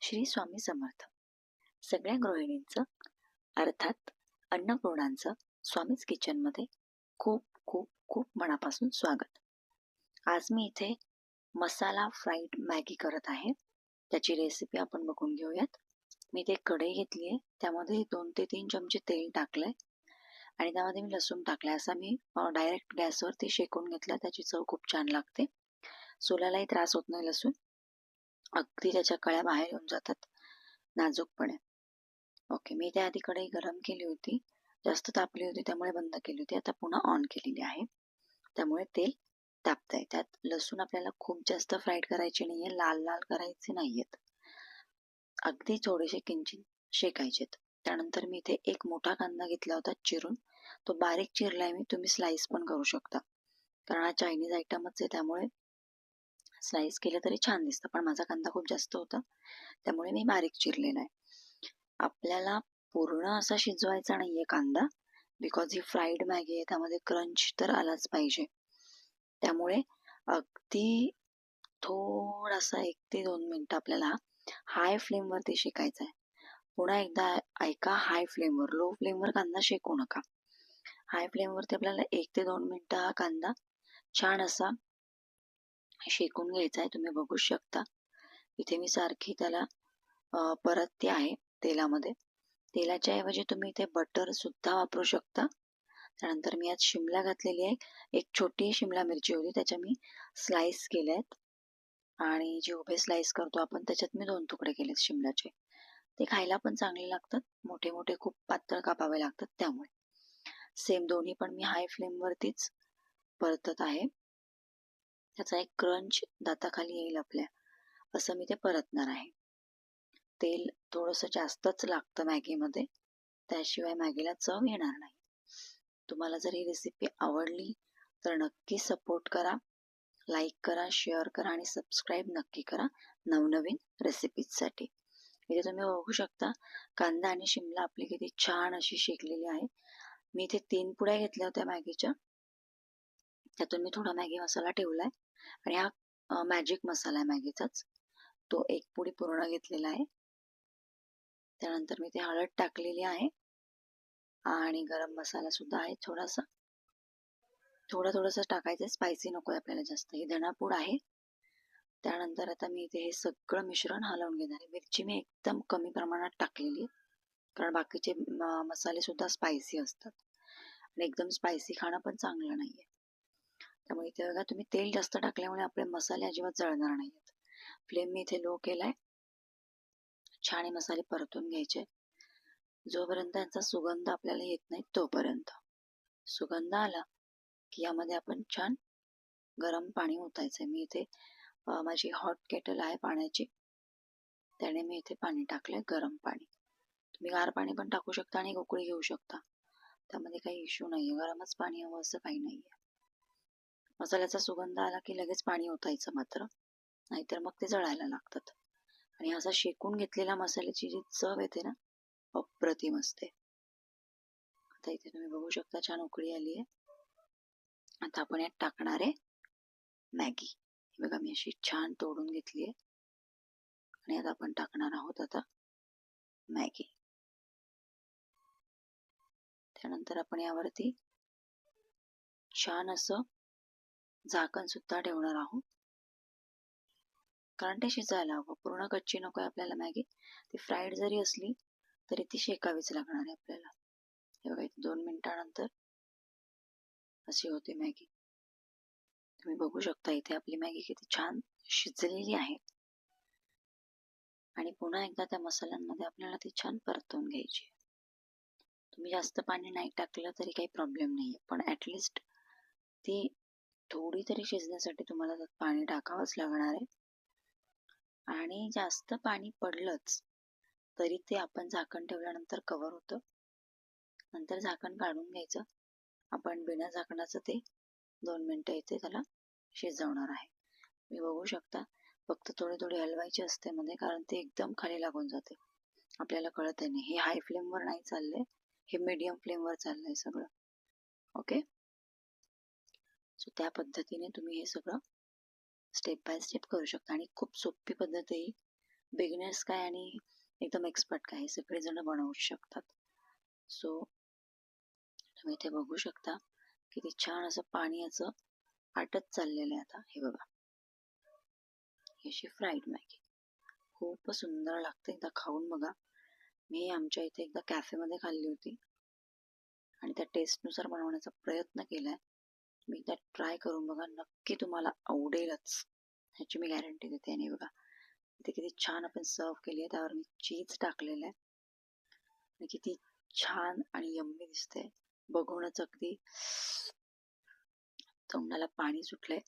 श्री स्वामी समर्थ. सगळ्या गृहिणींचं अर्थात अन्नपूर्णांचं स्वामीज किचनमध्ये खूप खूप खूप मनापासून स्वागत. आज मी इथे मसाला फ्राईड मॅगी करत आहे. त्याची रेसिपी आपण बघून घेऊयात. मी इथे कढई घेतली आहे, त्यामध्ये 2 ते 3 चमचे तेल टाकलंय आणि त्यामध्ये मी लसूण टाकलाय. असा मी डायरेक्ट गॅसवरती शेकून घेतला. त्याची चव खूप छान लागते. सोलालाही त्रास होत नाही लसूण. अगदी त्याच्या कळ्या बाहेर येऊन जातात नाजूकपणे. ओके, मी त्याआधी कढई गरम केली होती, जास्त तापली होती त्यामुळे बंद केली होती. आता पुन्हा ऑन केलेली आहे, त्यामुळे तेल तापतंय. त्यात लसूण आपल्याला खूप जास्त फ्राईड करायचे नाहीये, लाल लाल करायचे नाहीयेत, अगदी थोडेसे किंचित शेकायचेत. त्यानंतर मी इथे एक मोठा कांदा घेतला होता चिरून, तो बारीक चिरलाय मी. तुम्ही स्लाइस पण करू शकता, कारण हा चायनीज आयटमच आहे, त्यामुळे स्लाइस केलं तरी छान दिसतं. पण माझा कांदा खूप जास्त होता त्यामुळे मी बारीक चिरलेला आहे. आपल्याला पूर्ण असा शिजवायचा नाहीये कांदा, बिकॉज ही फ्राईड मॅगी आहे, त्यामध्ये क्रंच तर आलाच पाहिजे. त्यामुळे अगदी थोडासा 1 ते 2 मिनिटं आपल्याला हाय फ्लेमवरती शेकायचा आहे. पुन्हा एकदा ऐका, हाय फ्लेमवर, लो फ्लेमवर कांदा शेकू नका. हाय फ्लेमवरती आपल्याला 1 ते 2 मिनिटं हा कांदा छान असा शेकून घ्यायचा आहे. तुम्ही बघू शकता इथे मी सारखी त्याला परतते आहे तेलामध्ये. तेलाच्या ऐवजी तुम्ही इथे बटर सुद्धा वापरू शकता. त्यानंतर मी आज शिमला घातलेली आहे. एक छोटी शिमला मिरची होती, त्याच्या मी स्लाइस केल्यात आणि जे उभे स्लाइस करतो आपण त्याच्यात मी 2 तुकडे केलेत शिमलाचे. ते खायला पण चांगले लागतात. मोठे मोठे खूप पातळ कापावे लागतात, त्यामुळे सेम दोन्ही पण मी हाय फ्लेमवरतीच परतत आहे. त्याचा एक क्रंच दाताखाली येईल आपल्या, असं मी ते परतणार आहे. तेल थोडंसं जास्तच लागतं मॅगीमध्ये, त्याशिवाय मॅगीला चव येणार नाही. तुम्हाला जर ही रेसिपी आवडली तर नक्की सपोर्ट करा, लाईक करा, शेअर करा आणि सबस्क्राईब नक्की करा नवनवीन रेसिपीजसाठी. इथे तुम्ही बघू शकता कांदा आणि शिमला आपली किती छान अशी शेकलेली आहे. मी इथे 3 पुड्या घेतल्या होत्या मॅगीच्या, त्यातून मी थोडा मॅगी मसाला ठेवलाय आणि हा मॅजिक मसाला आहे मॅगीचाच, तो 1 पुडी पूर्ण घेतलेला आहे. त्यानंतर मी ते हळद टाकलेली आहे आणि गरम मसाला सुद्धा आहे थोडासा. थोडंसं टाकायचं, स्पायसी नको आहे आपल्याला जास्त. ही धनापूड आहे. त्यानंतर आता मी इथे हे सगळं मिश्रण हलवून घेणार आहे. मिरची मी एकदम कमी प्रमाणात टाकलेली आहे, कारण बाकीचे मसाले सुद्धा स्पायसी असतात आणि एकदम स्पायसी खाणं पण चांगलं नाहीये. त्यामुळे इथे बघा, तुम्ही तेल जास्त टाकल्यामुळे आपले मसाले अजिबात जळणार नाहीत. फ्लेम मी इथे लो केलाय. छान हे मसाले परतून घ्यायचे जोपर्यंत त्यांचा सुगंध आपल्याला येत नाही तोपर्यंत. सुगंध आला की यामध्ये आपण छान गरम पाणी ओतायचंय. मी इथे माझी हॉट केटल आहे पाण्याची, त्याने मी इथे पाणी टाकलंय, गरम पाणी. तुम्ही गार पाणी पण टाकू शकता आणि उकळी घेऊ शकता, त्यामध्ये काही इश्यू नाहीये. गरमच पाणी हवं असं काही नाहीये. मसाल्याचा सुगंध आला की लगेच पाणी ओतायचं मात्र, नाहीतर मग ते जळायला लागतात. आणि असा शेकून घेतलेल्या मसाल्याची जी चव येते ना, अप्रतिम असते. आता इथे तुम्ही बघू शकता छान उकळी आली आहे. आता आपण यात टाकणार आहे मॅगी. बघा, मी अशी छान तोडून घेतली आहे आणि आता आपण टाकणार आहोत आता मॅगी. त्यानंतर आपण यावरती छान असं झाकण सुद्धा ठेवणार आहोत, कारण ते शिजायला हवं. पूर्ण कच्ची नको आहे आपल्याला मॅगी. ती फ्राईड जरी असली तरी ती शेकावीच लागणार आहे आपल्याला. हे बघा, 2 मिनिटानंतर अशी होते मॅगी. तुम्ही बघू शकता इथे आपली मॅगी किती छान शिजलेली आहे. आणि पुन्हा एकदा त्या मसाल्यांमध्ये आपल्याला ती छान परतवून घ्यायची. तुम्ही जास्त पाणी नाही टाकलं तरी काही प्रॉब्लेम नाही, पण ॲटलिस्ट ती थोडी तरी शिजण्यासाठी तुम्हाला त्यात पाणी टाकावंच लागणार आहे. आणि जास्त पाणी पडलंच तरी ते आपण झाकण ठेवल्यानंतर कव्हर होतं. नंतर झाकण काढून घ्यायचं. आपण बिना झाकणाचं ते 2 मिनिटं इथे त्याला शिजवणार आहे. मी बघू शकता, फक्त थोडी हलवायची असते मध्ये, कारण ते एकदम खाली लागून जाते, आपल्याला कळत नाही. हे हाय फ्लेमवर नाही चाललंय, हे मीडियम फ्लेमवर चाललंय सगळं. ओके, सो त्या पद्धतीने तुम्ही हे सगळं स्टेप बाय स्टेप करू शकता. आणि खूप सोपी पद्धत आहे, बिगिनर्स काय आणि एकदम एक्सपर्ट काय हे सगळेजण बनवू शकतात. सो तुम्ही इथे बघू शकता किती छान असं पाणी याचं आटत चाललेलं आहे. आता हे बघा, ही अशी फ्राईड मॅगी खूप सुंदर लागते. एकदा खाऊन बघा. मी आमच्या इथे एकदा कॅफेमध्ये खाल्ली होती आणि त्या टेस्टनुसार बनवण्याचा प्रयत्न केलाय. मी एकदा ट्राय करून बघा, नक्की तुम्हाला आवडेलच ह्याची मी गॅरंटी देते. आणि बघा इथे किती छान आपण सर्व केली आहे, त्यावर मी चीज टाकलेलं आहे आणि किती छान आणि यम्मी दिसते. बघूनच अगदी तोंडाला पाणी सुटलंय.